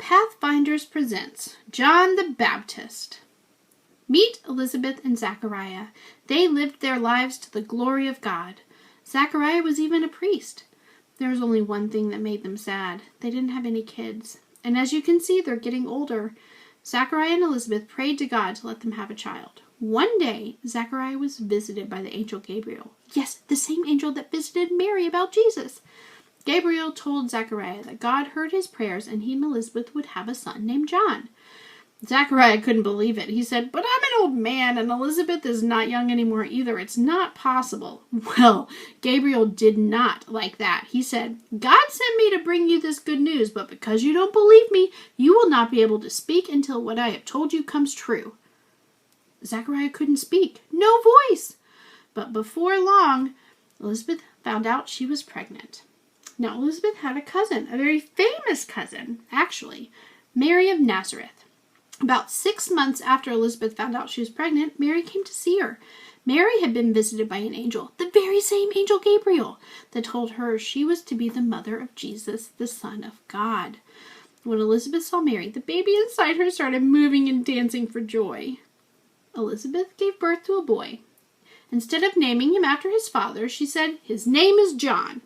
Pathfinders presents John the Baptist. Meet Elizabeth and Zachariah. They lived their lives to the glory of God. Zachariah was even a priest. There was only one thing that made them sad. They didn't have any kids. And as you can see, they're getting older. Zachariah and Elizabeth prayed to God to let them have a child. One day, Zachariah was visited by the angel Gabriel. Yes, the same angel that visited Mary about Jesus. Gabriel told Zachariah that God heard his prayers and he and Elizabeth would have a son named John. Zachariah couldn't believe it. He said, "But I'm an old man and Elizabeth is not young anymore either. It's not possible." Well, Gabriel did not like that. He said, "God sent me to bring you this good news, but because you don't believe me, you will not be able to speak until what I have told you comes true." Zachariah couldn't speak. No voice. But before long, Elizabeth found out she was pregnant. Now, Elizabeth had a cousin, a very famous cousin, actually, Mary of Nazareth. About 6 months after Elizabeth found out she was pregnant, Mary came to see her. Mary had been visited by an angel, the very same angel Gabriel, that told her she was to be the mother of Jesus, the Son of God. When Elizabeth saw Mary, the baby inside her started moving and dancing for joy. Elizabeth gave birth to a boy. Instead of naming him after his father, she said, "His name is John."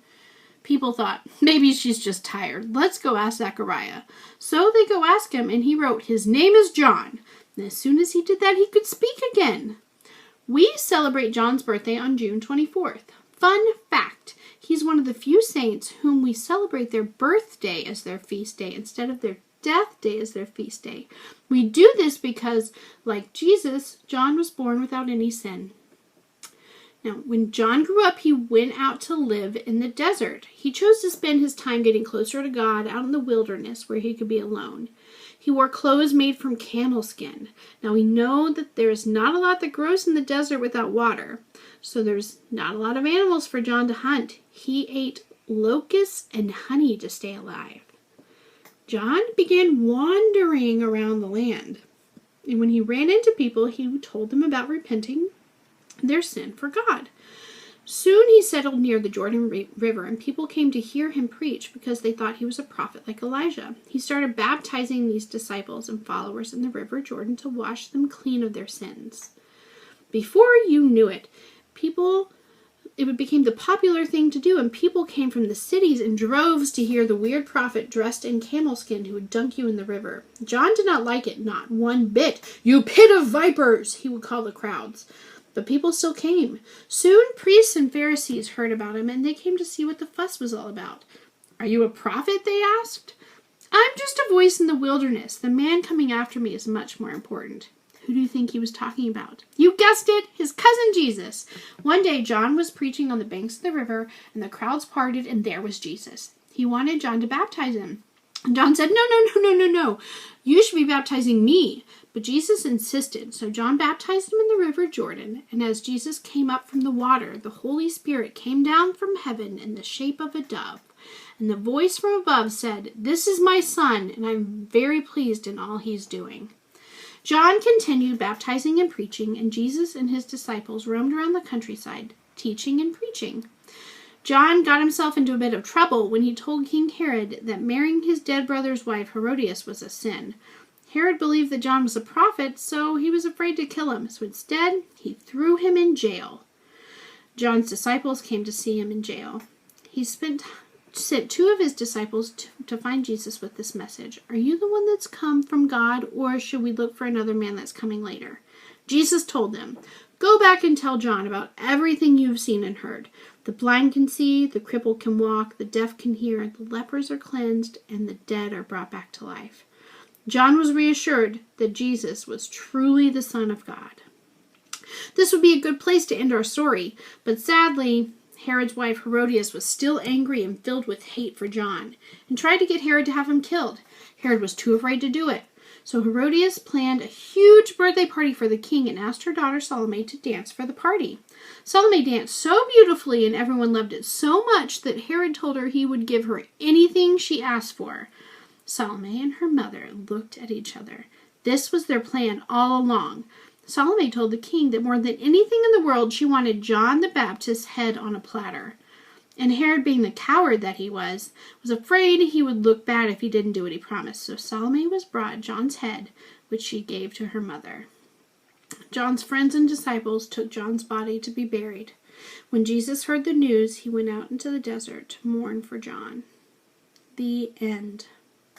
People thought, maybe she's just tired. Let's go ask Zachariah. So they go ask him, and he wrote, "His name is John." And as soon as he did that, he could speak again. We celebrate John's birthday on June 24th. Fun fact, he's one of the few saints whom we celebrate their birthday as their feast day instead of their death day as their feast day. We do this because, like Jesus, John was born without any sin. Now, when John grew up, he went out to live in the desert. He chose to spend his time getting closer to God out in the wilderness where he could be alone. He wore clothes made from camel skin. Now, we know that there's not a lot that grows in the desert without water, so there's not a lot of animals for John to hunt. He ate locusts and honey to stay alive. John began wandering around the land, and when he ran into people, he told them about repenting their sin for God. Soon he settled near the Jordan River, and people came to hear him preach because they thought he was a prophet like Elijah. He started baptizing these disciples and followers in the River Jordan to wash them clean of their sins. Before you knew it, it became the popular thing to do, and people came from the cities in droves to hear the weird prophet dressed in camel skin who would dunk you in the river. John did not like it, not one bit. "You pit of vipers," he would call the crowds. But people still came. Soon priests and Pharisees heard about him, and they came to see what the fuss was all about. "Are you a prophet?" they asked. "I'm just a voice in the wilderness. The man coming after me is much more important." Who do you think he was talking about? You guessed it, his cousin Jesus. One day, John was preaching on the banks of the river, and the crowds parted, and there was Jesus. He wanted John to baptize him. And John said, No. You should be baptizing me." But Jesus insisted, so John baptized him in the River Jordan, and as Jesus came up from the water, the Holy Spirit came down from heaven in the shape of a dove. And the voice from above said, "This is my son, and I'm very pleased in all he's doing." John continued baptizing and preaching, and Jesus and his disciples roamed around the countryside, teaching and preaching. John got himself into a bit of trouble when he told King Herod that marrying his dead brother's wife, Herodias, was a sin. Herod believed that John was a prophet, so he was afraid to kill him, so instead he threw him in jail. John's disciples came to see him in jail. He sent 2 of his disciples to find Jesus with this message: "Are you the one that's come from God, or should we look for another man that's coming later?" Jesus told them, "Go back and tell John about everything you've seen and heard. The blind can see, the crippled can walk, the deaf can hear, the lepers are cleansed, and the dead are brought back to life." John was reassured that Jesus was truly the Son of God. This would be a good place to end our story, but sadly, Herod's wife Herodias was still angry and filled with hate for John, and tried to get Herod to have him killed. Herod was too afraid to do it. So Herodias planned a huge birthday party for the king and asked her daughter Salome to dance for the party. Salome danced so beautifully and everyone loved it so much that Herod told her he would give her anything she asked for. Salome and her mother looked at each other. This was their plan all along. Salome told the king that more than anything in the world she wanted John the Baptist's head on a platter. And Herod, being the coward that he was afraid he would look bad if he didn't do what he promised. So Salome was brought John's head, which she gave to her mother. John's friends and disciples took John's body to be buried. When Jesus heard the news, he went out into the desert to mourn for John. The end.